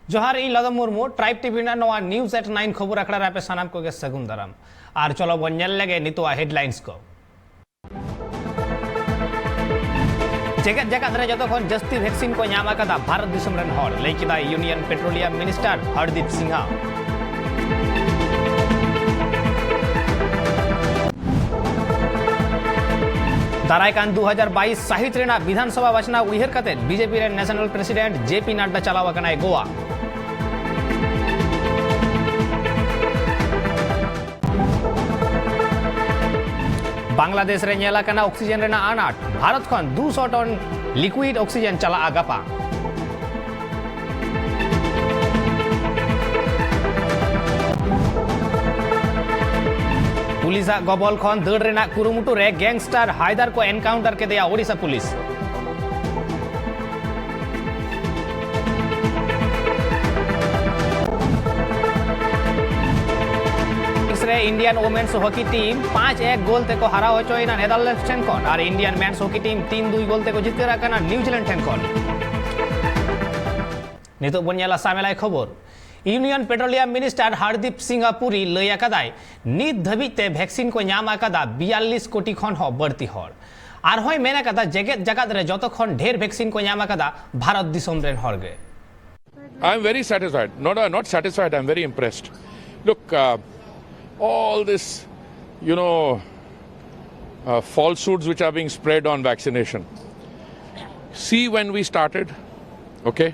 जोहार इन लदम Murmu tribe TV नवा news at 9 खबर आखड़ा पे सानाम को सगुन दाराम और चलो बन नेल लगे नितो हेडलाइंस को जगत जगत रे जतो खन जस्ती वैक्सीन को नाम आकादा भारत दिसम रन हर लई किदा union petroleum minister Hardeep Singh दारायकान 2022 साहित्य रेना विधानसभा बचना उइहर कते बीजेपी रे नेशनल प्रेसिडेंट जेपी नड्डा चलावा कनाय गोवा बांग्लादेश रे नेला कना ऑक्सीजन रेना आनाट भारत खन 200 टन लिक्विड ऑक्सीजन चला आगापा पुलिस गबल खन दड़ रेना कुरुमुटु रे गैंगस्टर हायदर को एनकाउंटर के दिया Odisha police Indian women's hockey team 5-1 goal ते को हरा होचोइना नेदरलैंड्स ठेन खन और Indian men's hockey team 3-2 goal ते को जितके राखना न्यूजीलैंड ठेन खन नितो बन्याला सामेलाय खबर union petroleum minister Hardeep Singh Puri लय आकादाय नित धबिते वैक्सीन को नाम आकादा 42 कोटी खन हो बढ़ती हर और होय मेना कदा जगत जगत रे जतो खन ढेर वैक्सीन को नाम आकादा भारत दिसम रेन हर गे I am very satisfied. Not satisfied. I am very impressed. Look, all this, falsehoods which are being spread on vaccination. See, when we started, okay,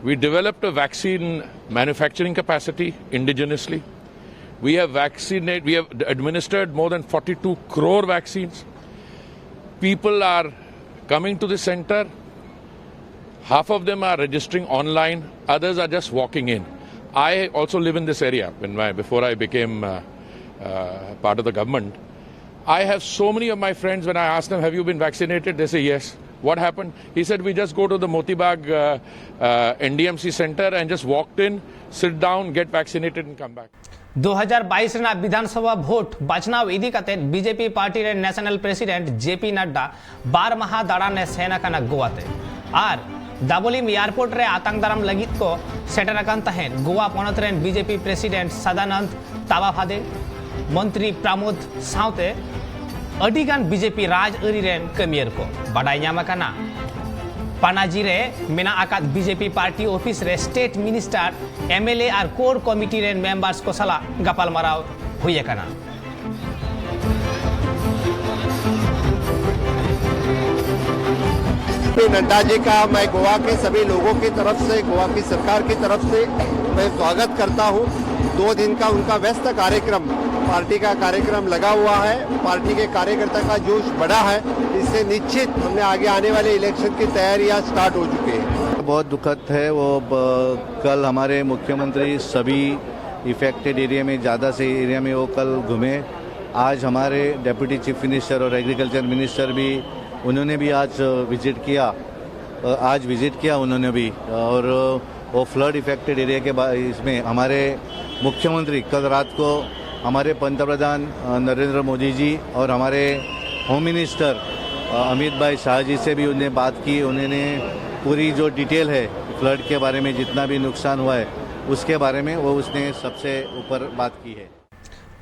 we developed a vaccine manufacturing capacity indigenously. We have administered more than 42 crore vaccines. People are coming to the center. Half of them are registering online. Others are just walking in. I also live in this area before I became part of the government. I have so many of my friends, when I ask them, have you been vaccinated? They say yes. What happened? He said, we just go to the Motibag NDMC center and just walked in, sit down, get vaccinated and come back. 2022 ना विधानसभा vote बचनाव इदी कते BJP party रे national president JP Nadda 12 माह दाड़ा ने सेना कना गोवाते और Dabolim airport रे आतंक दाराम लगित को सेटर अकान तहेन गोवा पनत रेन बीजेपी प्रेसिडेंट सदानंद ताबाफादे मंत्री प्रमोद साउते अडिगान बीजेपी राज अरी रेन कमियर को बडाई न्यामा कना पानाजी रे मेना आकात बीजेपी पार्टी ऑफिस रे स्टेट मिनिस्टर एमएलए और कोर कमिटी रेन मेंबर्स को सला गपाल मराव हुई कना नड्डा जी का मैं गोवा के सभी लोगों की तरफ से, गोवा की सरकार की तरफ से मैं स्वागत करता हूं। 2 दिन का उनका व्यस्त कार्यक्रम, पार्टी का कार्यक्रम लगा हुआ है। पार्टी के कार्यकर्ता का जोश बढ़ा है। इससे निश्चित हमने आगे आने वाले इलेक्शन की तैयारियां स्टार्ट हो चुकी है। बहुत दुखद है वो कल हमारे मुख्यमंत्री सभी इफेक्टेड एरिया में, ज़्यादा से एरिया में वो कल घूमे। आज हमारे डेप्यूटी चीफ मिनिस्टर और एग्रीकल्चर मिनिस्टर भी, उन्होंने भी आज विजिट किया उन्होंने भी। और वो फ्लड इफेक्टेड एरिया के इसमें हमारे मुख्यमंत्री कल रात को हमारे पंतप्रधान नरेंद्र मोदी जी और हमारे होम मिनिस्टर अमित भाई शाह जी से भी उन्होंने बात की। उन्होंने पूरी जो डिटेल है फ्लड के बारे में, जितना भी नुकसान हुआ है उसके बारे में वो उसने सबसे ऊपर बात की है।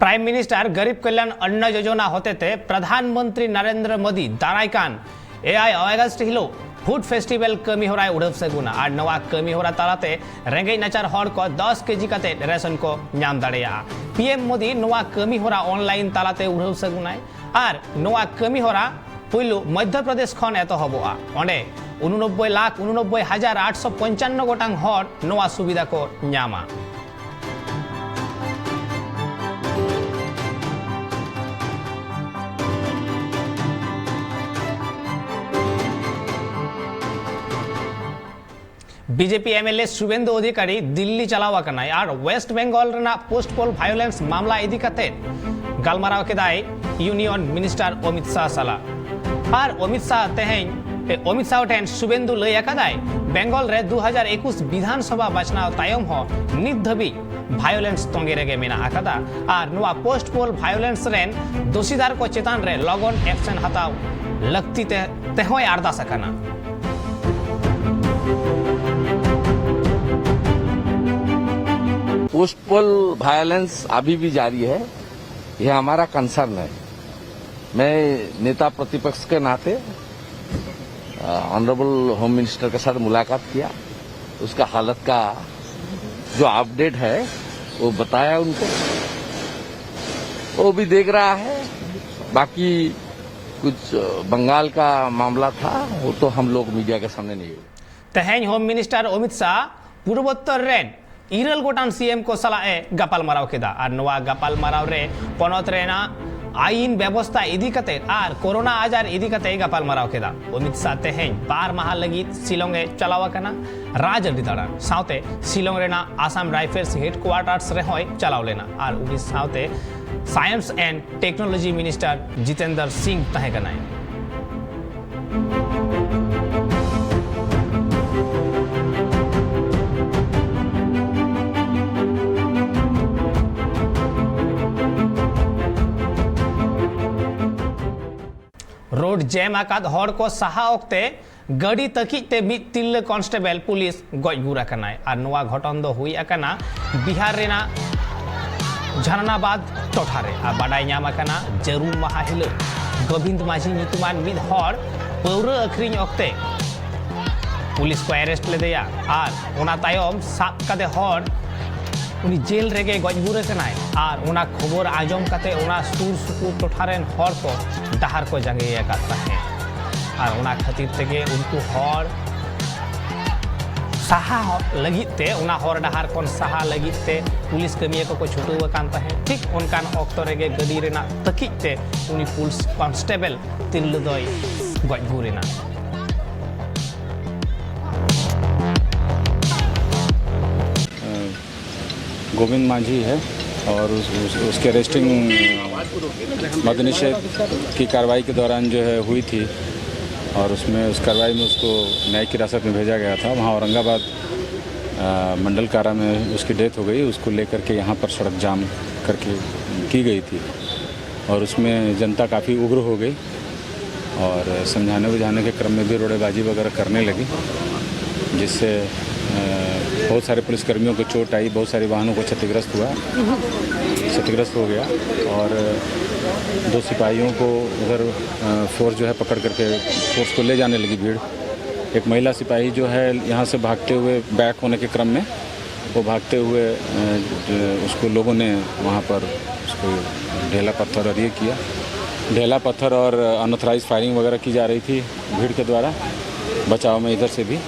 प्राइम मिनिस्टर गरीब कल्याण अन्न योजना होते थे प्रधानमंत्री नरेंद्र मोदी दारायकान एआई अगस्त हिलो फूड फेस्टिवल कमी हो रहा है उड़व सगुना और नवा कमी हो रहा तालाते रेंगे नचार हड़ को 10 केजी कते रेशन को नाम दाड़ेया पीएम मोदी नवा कमी हो रहा ऑनलाइन तालाते उड़व सगुना और नवा कमी हो रहा पुइलु मध्य प्रदेश खन एतो हबोआ ओंडे 89,89,855 गोटांग हड़ नवा सुविधा को नामा बीजेपी एमएलए शुभेंदु अधिकारी दिल्ली चलावा कना और वेस्ट बंगाल रेना पोस्ट पोल वायलेंस मामला इदी कते गलमाराव केदाय यूनियन मिनिस्टर अमित शाह सला और अमित शाह ठेन शुभेंदु लय आकादाय बेंगल रे 2021 विधानसभा बचनाव तायम हो नित धबी वायलेंस तोंगे रेगे मेना आकादा और नवा पोस्ट पोल वायलेंस रेन दोषीदार को चेतान रे लगन एक्शन हताव लगती तेहोय आरदास कना पोस्टपोल वायलेंस अभी भी जारी है, यह हमारा कंसर्न है। मैं नेता प्रतिपक्ष के नाते ऑनरेबल होम मिनिस्टर के साथ मुलाकात किया, उसका हालत का जो अपडेट है वो बताया उनको, वो भी देख रहा है। बाकी कुछ बंगाल का मामला था वो तो हम लोग मीडिया के सामने नहीं। तेहें होम मिनिस्टर अमित शाह पूर्वोत्तर रेन इरल गोटान सीएम को सलाए गपाल माराव केदा और नवा गपाल माराव रे पोनोत रेना आईन व्यवस्था इदी कते और कोरोना आजार इदी कते गपाल माराव केदा। अमित शाह तेहें 12 माह लगी शिलोंगे चलावा कना राजअडी दाड़ान साउते शिलोंग रेना आसाम राइफल्स हेडक्वार्टर्स रे होय चलाव लेना और उनी साउते science and technology minister Jitendra Singh तहे कनाय। रोड जैम आकाद हर को साहा ओक्ते गाड़ी तकिते मिद तिल्ले कांस्टेबल पुलिस गज गुरा कनाय और नवा घटन दो हुई अकना बिहार रेना जहानाबाद टोठारे और बाडाय नाम अकना जरूर माहा हिलो गोविंद माझी नितुमान मिद हर पौरा अखरिंग ओक्ते पुलिस को अरेस्ट लेदेया और ओना तायम साब कदे हर उनी जेल रेगे गजबुरे कनाय और उना खबर आजम कते उना सुर सुपुर टोठारेन हर को डहार को जंगे अकाता है और उना खातिर तेगे उनको हर साहा लगिते उना हर डहार कोन साहा लगिते पुलिस कमिया को छुटुआ कानता है। ठीक उनकान ऑक्टो रेगे गडी रेना तकिते उनी पुलिस कांस्टेबल तिल्लदोय गजबुरेना। गोविंद माझी है और उसके अरेस्टिंग मद्य निषेध की कार्रवाई के दौरान जो है हुई थी और उसमें उस कार्रवाई में उसको न्यायिक हिरासत में भेजा गया था। वहाँ औरंगाबाद मंडल कारा में उसकी डेथ हो गई। उसको लेकर के यहाँ पर सड़क जाम करके की गई थी और उसमें जनता काफ़ी उग्र हो गई और समझाने बुझाने के क्रम में भी रोड़ेबाजी वगैरह करने लगी, जिससे बहुत सारे पुलिसकर्मियों को चोट आई, बहुत सारे वाहनों को क्षतिग्रस्त हो गया और 2 सिपाहियों को उधर फोर्स जो है पकड़ करके फोर्स को ले जाने लगी भीड़। एक महिला सिपाही जो है यहाँ से भागते हुए बैक होने के क्रम में वो भागते हुए उसको लोगों ने वहाँ पर उसको ढेला पत्थर और ये किया, ढेला पत्थर और अनऑथराइज फायरिंग वगैरह की जा रही थी भीड़ के द्वारा। बचाव में इधर से भी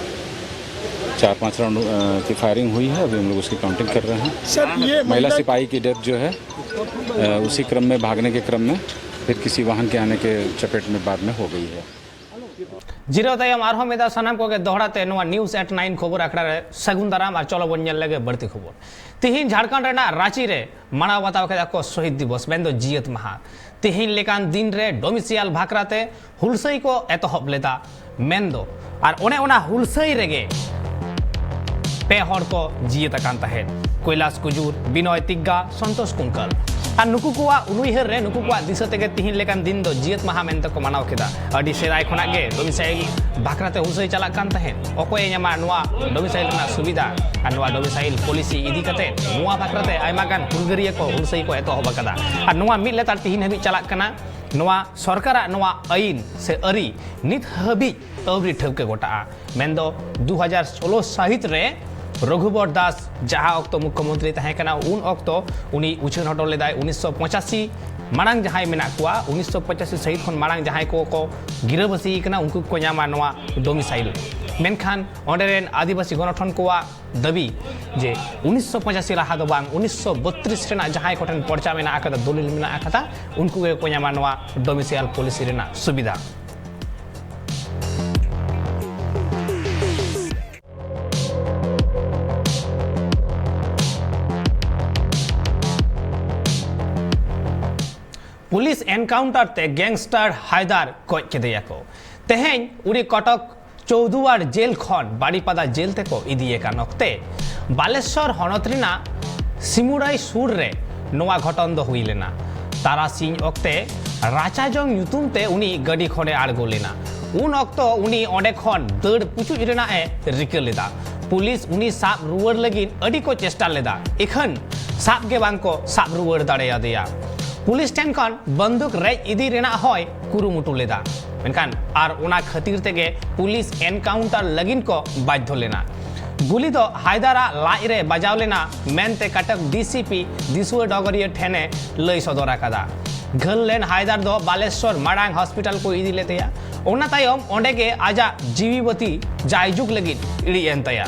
4-5 राउंड की फायरिंग हुई है। अभी हम लोग उसकी काउंटिंग कर रहे हैं। सर, ये महिला सिपाही की डेथ जो है उसी क्रम में भागने के क्रम में फिर किसी वाहन के आने के चपेट में बाद में हो गई है। जीरो तयम आरहो मेदा सनाम को के दोहराते नोआ न्यूज़ एट 9 खबर आखड़ा रे सगुन दाराम और चलो बन लगे बढ़ती खबर। तिहिन झारखंड रेना रांची रे माना बताव के को शहीद दिवस मेंदो जियत महा तिहिन लेकान दिन रे डोमिसियल भाकराते हुलसई को एतहब लेदा मेंदो और ओने ओना हुलसई रेगे पे हर को जियत कान तहे कैलाश कुजूर बिनय तिग्गा संतोष कुंकल और नुकु कोआ उनुइहर रे नुकु कोआ दिशा तेगे तिहिन लेकान दिन दो जियत महा मेनते को मानाव केदा अडी सेदाय खना गे डोमिसाइल भाकराते हुलसई चला कान तहे अकोय न्यामा नुआ डोमिसाइल ना सुविधा और नुआ डोमिसाइल पॉलिसी इदी कते नुआ भाकराते आयमा गान हुलगरिया को हुलसई को एतो हबकदा और नुआ मिद लेतार तिहिन हबि चला कना नुआ सरकारा नुआ आईन से अरी नित हबि अवरी ठेवके गोटा मेनदो 2016 साहित रे रघुबर दास जहाँ अक्तो मुख्यमंत्री तहेकना उन अक्तो उनी उछन हटो लेदाय 1985 मांग जहां मेना कुआ 1985 सहित खन मांग जहां को गिरबसी कना उनको को न्यामा नवा डोमिसाइल मेनखान ऑनरेन आदिवासी गणठन कोआ दाबी जे 1985 लाहा दो बांग 1932 रेना जहां कोठन पर्चा मेना आकदा दलिल मेना आकदा उनको को न्यामा नवा डोमिसाइल पॉलिसी रेना सुविधा। पुलिस एनकाउंटर ते गैंगस्टर हायदार गज केदेया को तेहें उड़ी कटक चौदुआर जेल खन बाड़ीपादा जेल ते को इदिए का नक्ते बालेश्वर हनतरिना सिमुराई सुर रे नोआ घटन दो हुई लेना तारासिंह अक्ते राचाजंग ᱧᱩᱛᱩᱢ ते उनी गडी खने आड़गो लेना उन अक्तो उनी ओंडे खन दड़ पुचुज रेना ए रिका लेदा पुलिस उनी साब रुवाड़ लगिन अडी को चेष्टा लेदा एखन साब के बांग को साब रुवाड़ दाड़ेयादेया पुलिस ठेन खन बंदूक रेज इदी रेना होय कुरुमुटु लेदा मेनखान आर ओना खातिर तेगे पुलिस एनकाउंटर लगिन को बाध्य लेना गुली दो हायदारा लाज रे बजाव लेना मेनते कटक डीसीपी दिसुआ डगरिया ठेने लई सदर आकादा घल लेन हायदार दो बालेश्वर मारांग हॉस्पिटल को इदी लेतेया ओना तायम ओंडे के आजा जीवीबती जायजुग लगिन इड़ी एनतया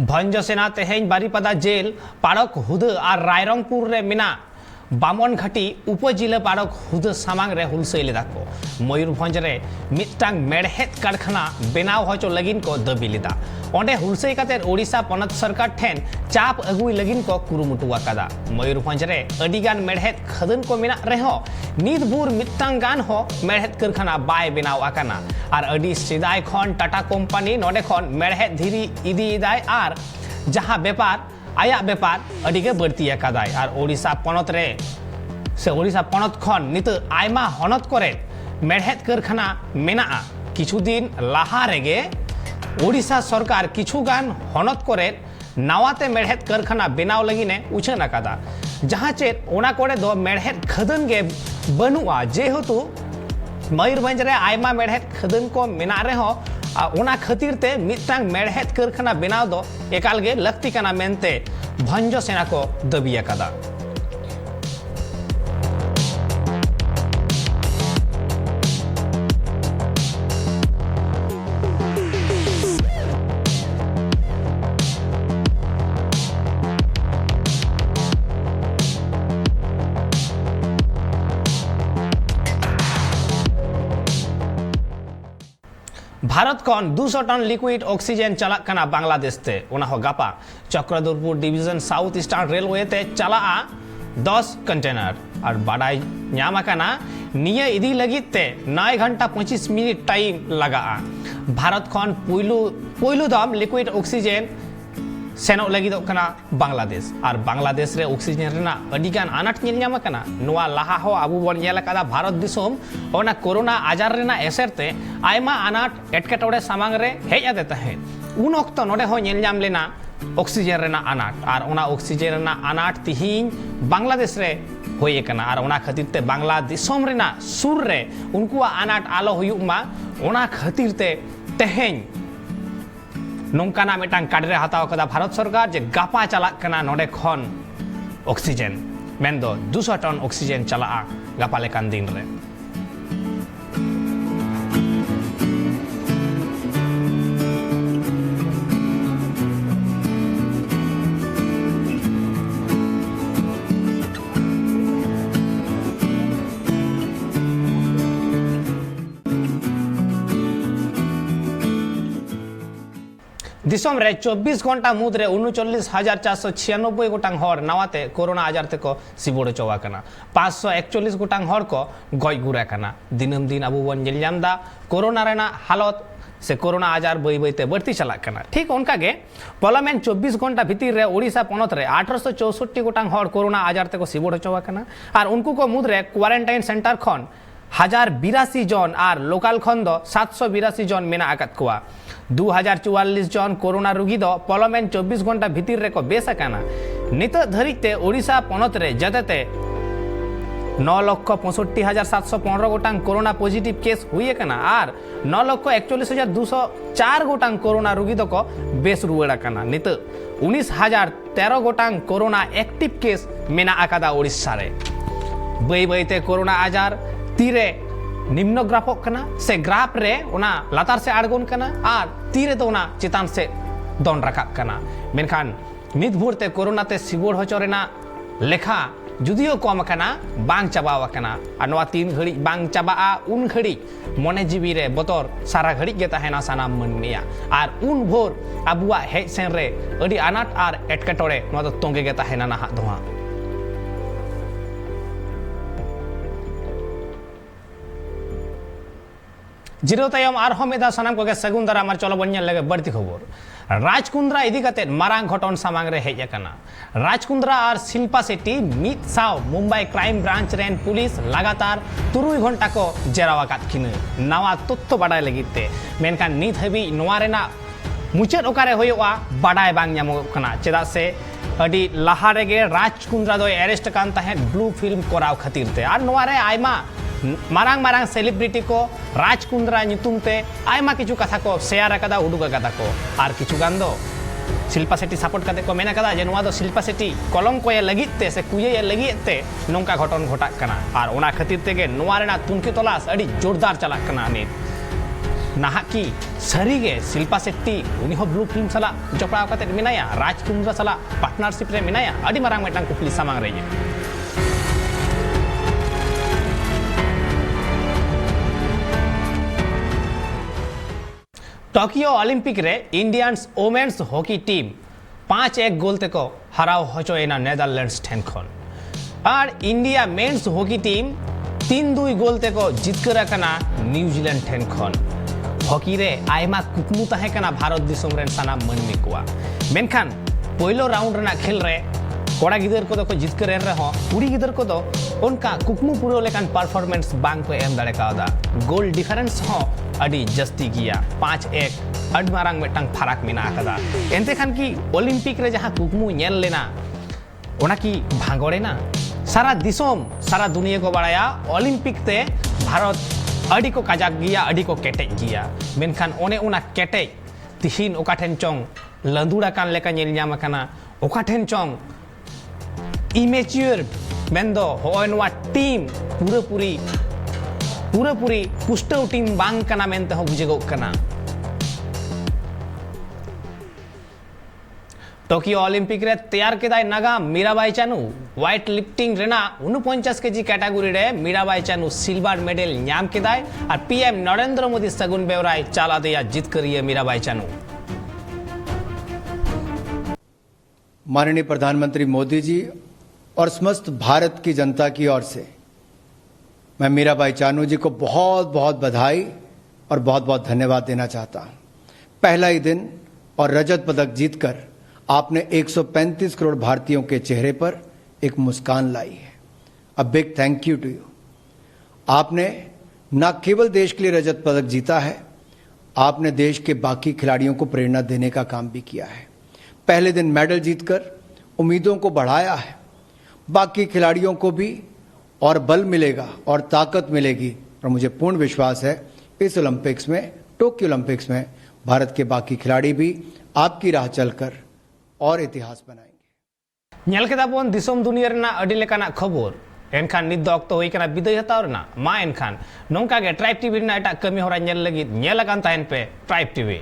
भंजसेना तेहें बारीपदा जेल पाड़क हुद और रायरंगपुर रे मिना बामन घाटी उपजिला पाड़क हुद सामांग रे हुलसै लेदा को मयूरभंज रे मिटांग मेड़हेद कारखाना बेनाव होचो लगिन को दाबी लेदा ओंडे हुलसै काते ओडिशा पनत सरकार ठेन चाप अगुई लगिन को कुरुमुटु आकादा मयूरभंज रे अडिगान मेड़हेद खदन को मेना रेहो नीत भूर मिटांग गान हो मेड़हेद कारखाना बाय बेनाव आकाना और अडी सिदाय खन टाटा कंपनी नोडे खन मेड़हेद धीरी इदी इदाय और जहां व्यापार आया व्यापार अडिगे बढ़ती आकादाय और ओडिशा पनत रे से ओडिशा पनत खन नित आयमा हनत करे मेड़हेद कारखाना मेना किछु दिन लाहा रेगे ओडिशा सरकार किछु गान हनत करे नावाते मेड़हेद कारखाना बेनाव लगिने उछन आकादा जहां चेत ओना कोड़े दो मेड़हेद खदन गे बनुआ जेहेतु मयूरभंज रे आयमा मेड़हेद खदन को मेना रेहो ओना खातिर ते मिटांग मेड़हेद कारखाना बेनाव दो एकाल गे लक्ति काना मेनते भंज सेना को दाबी आकादा भारत कौन 200 टन लिक्विड ऑक्सीजन चला कना बांग्लादेश ते ओना हो गापा Chakradharpur division south eastern railway ते चला 10 कंटेनर और बाडाई न्यामा कना निया इदी लगित ते 9 घंटा 25 मिनट टाइम लगा भारत कौन पुइलु दम लिक्विड ऑक्सीजन सेनो लगी दो कना बांग्लादेश और बांग्लादेश रे ऑक्सीजन रेना अडिगान आनाट नेल ᱧᱟᱢ कना नोआ लाहा हो आबू बन नेल कदा भारत दिसोम ओना कोरोना आजार रेना एसरते आयमा आनाट एटकेटोड़े सामांग रे हेज आदे तहे उन ऑक्तो नोडे हो नेल ᱧᱟᱢ लेना ऑक्सीजन रेना आनाट और ओना ऑक्सीजन रेना आनाट तिहिन बांग्लादेश रे होये कना और ओना खातिर ते बांग्ला दिसोम रेना सुर रे उनको आनाट आलो हुयुक मा ओना खातिर ते तेहें नौकाना मिटांग काडरे हताव कदा भारत सरकार जे गापा चला कना नोडे खन ऑक्सीजन मेन दो 200 टन ऑक्सीजन चला गापा लेकान दिन रे दिसम रे 24 घंटा मुद्रे 39,496 गोटांग हर नावाते कोरोना आजार ते को सिबोड़ चवा कना 541 गोटांग हर को गय गुरा कना दिनम दिन अबू बन जेलजामदा कोरोना रेना हालत से कोरोना आजार बई बईते बढ़ती चला कना ठीक उनका गे पार्लियामेंट 24 घंटा भीतर रे ओडिशा पनत रे 1864 गोटांग हर कोरोना आजार ते को सिबोड़ चवा कना और उनको को मुद्रे क्वारंटाइन सेंटर खन 1082 जन और लोकल खन दो 782 जन मेना आकत कोआ 2044 जन कोरोना रोगी दो पार्लियामेंट 24 घंटा भीतर रे को बेस आकाना नित धरिते ओडिशा पनत रे जतेते 9,65,715 गोटांग कोरोना पॉजिटिव केस हुई कना और 9,41,204 गोटांग कोरोना रोगी दो को बेस रुवाड़ा कना नित 19,013 गोटांग कोरोना एक्टिव केस मेना आकादा ओडिशा रे बई बईते कोरोना आजार तीरे निम्न ग्राफक कना से ग्राफ रे ओना लातार से आड़गोन कना और तीरे तो ओना चितान से दोन रकाब कना मेनखान नित भोरते कोरोना ते सिबोड़ होचोरेना लेखा जुदियो कम कना बांग चाबाव कना और नवा 3 घड़ी बांग चाबा उन घड़ी मने जीवी रे बतर सारा घड़ी गे ताहेना सानाम मनमिया और उन भोर अबुआ हेज सेन रे अडी आनाट और एटकेटोड़े नवा दो तोंगे गे ताहेना नाहा दोहा जिरो तायम आरहों मेदा सनाम को सगुन दाराम चलो बन लगे बढ़ती खबर राजकुंद्रा इदी कते मारांग घटन सामांग रे हेज अकना राजकुंद्रा और शिल्पा शेट्टी मित Sao Mumbai crime branch rain police लगातार 3 घंटा को जेरावाकात किन नवा तथ्य बाडाय लगिते मेनखान नित हबी नोवा रेना मुचाद ओकारे होयोआ बाडाय बांग ᱧᱟᱢᱚᱜ ᱠᱟᱱᱟ ᱪᱮᱫᱟᱜ ᱥᱮ ᱟᱹᱰᱤ ᱞᱟᱦᱟ ᱨᱮᱜᱮ ᱨᱟᱡᱽᱠᱩᱸᱫᱽᱨᱟ ᱫᱚᱭ ᱮᱨᱮᱥᱴ ᱠᱟᱱ ᱛᱟᱦᱮᱸᱫ ᱵᱞᱩ ᱯᱷᱤल्म ᱠᱚᱨᱟᱣ ᱠᱷᱟᱹᱛᱤᱨ ᱛᱮ ᱟᱨ ᱱᱚᱣᱟ ᱨᱮ ᱟᱭᱢᱟ मारांग मारांग सेलिब्रिटी को राजकुंद्रा ᱧᱩᱛᱩᱢ ᱛᱮ आयमा किछु कथा को शेयर अकादा उडुग अकादा को आर किछु गान दो शिल्पा शेट्टी सपोर्ट करते को मेना कदा जे नोवा दो शिल्पा शेट्टी कलंक को लगित ते से कुये लगित ते नोंका घटन घटा कना आर ओना खातिर तेगे नोवा रेना तुनकी तलाश अड़ी जोरदार चला कना नित नाहा की सरीगे शिल्पा शेट्टी उनी हो ब्लू फिल्म सला जपड़ाव कते मिनाया राजकुंद्रा सला पार्टनरशिप रे मिनाया अड़ी मारांग मेटांग कुपली सामांग रे टोकियो ओलंपिक रे इंडियंस वोमेन्स हॉकी टीम 5-1 गोल तेको हराव होचोयना नेदरलैंड्स ठेन खन और इंडिया मेन्स हॉकी टीम 3-2 गोल तेको जितकर अकना न्यूजीलैंड ठेन खन हॉकी रे आयमा कुकमु ताहे कना भारत दिसोम रेन सानाम मनमी कोआ मेनखान पहिलो राउंड रेना खेल रे कोड़ा गिदर को को जितकर एन रहो कुड़ी गिदर को दो उनका कुकमु पूरो लेकान परफॉर्मेंस बांग को एम दाड़े कादा गोल डिफरेंस हो अड़ी जस्ती किया 5-1 अड मारांग मेटांग फराक मिना कदा एनते खान की ओलंपिक रे जहां कुकमु नेल लेना ओना की भांगोड़े ना सारा दिसोम सारा दुनिया को बड़ाया ओलंपिक ते भारत अड़ी को काजाक गिया अड़ी को केटेज गिया मेनखान ओने उना केटेज तिहिन ओका ठेन चोंग लंदुड़ा कान लेका नेल ᱧᱟᱢ कना ओका ठेन चोंग इमेच्योर मेंदो होयनवा टीम पूरी पुष्टव टीम बांग कना मेनते हो बुझेगो कना टोकियो ओलंपिक रे तैयार केदाय नागाम मीराबाई चानू व्हाइट लिफ्टिंग रेना 49 केजी कैटेगरी रे मीराबाई चानू सिल्वर मेडल ᱧᱟᱢ केदाय और पीएम नरेंद्र मोदी सगुन बेवराय चाला दिया जीत करिए मीराबाई चानू माननीय प्रधानमंत्री मोदी जी और समस्त भारत की जनता की ओर से मैं मीराबाई चानू जी को बहुत बहुत बधाई और बहुत बहुत धन्यवाद देना चाहता हूं। पहला ही दिन और रजत पदक जीतकर आपने 135 करोड़ भारतीयों के चेहरे पर एक मुस्कान लाई है। A big thank you to you. आपने न केवल देश के लिए रजत पदक जीता है, आपने देश के बाकी खिलाड़ियों को प्रेरणा देने का काम भी किया है। पहले दिन मेडल जीतकर उम्मीदों को बढ़ाया है, बाकी खिलाड़ियों को भी और बल मिलेगा और ताकत मिलेगी और मुझे पूर्ण विश्वास है इस ओलंपिक्स में, टोक्यो ओलंपिक्स में भारत के बाकी खिलाड़ी भी आपकी राह चलकर और इतिहास बनाएंगे। नेल केदा बोन दिसोम दुनिया रेना अडी लेकाना खबर एनखान नित दो अक्तो होई कना विदाय हताव रेना मा एनखान नोंका गे ट्राइब टीवी रेना एटा कमी होरा नेल लगी नेल अकान ताहेन पे ट्राइब टीवी।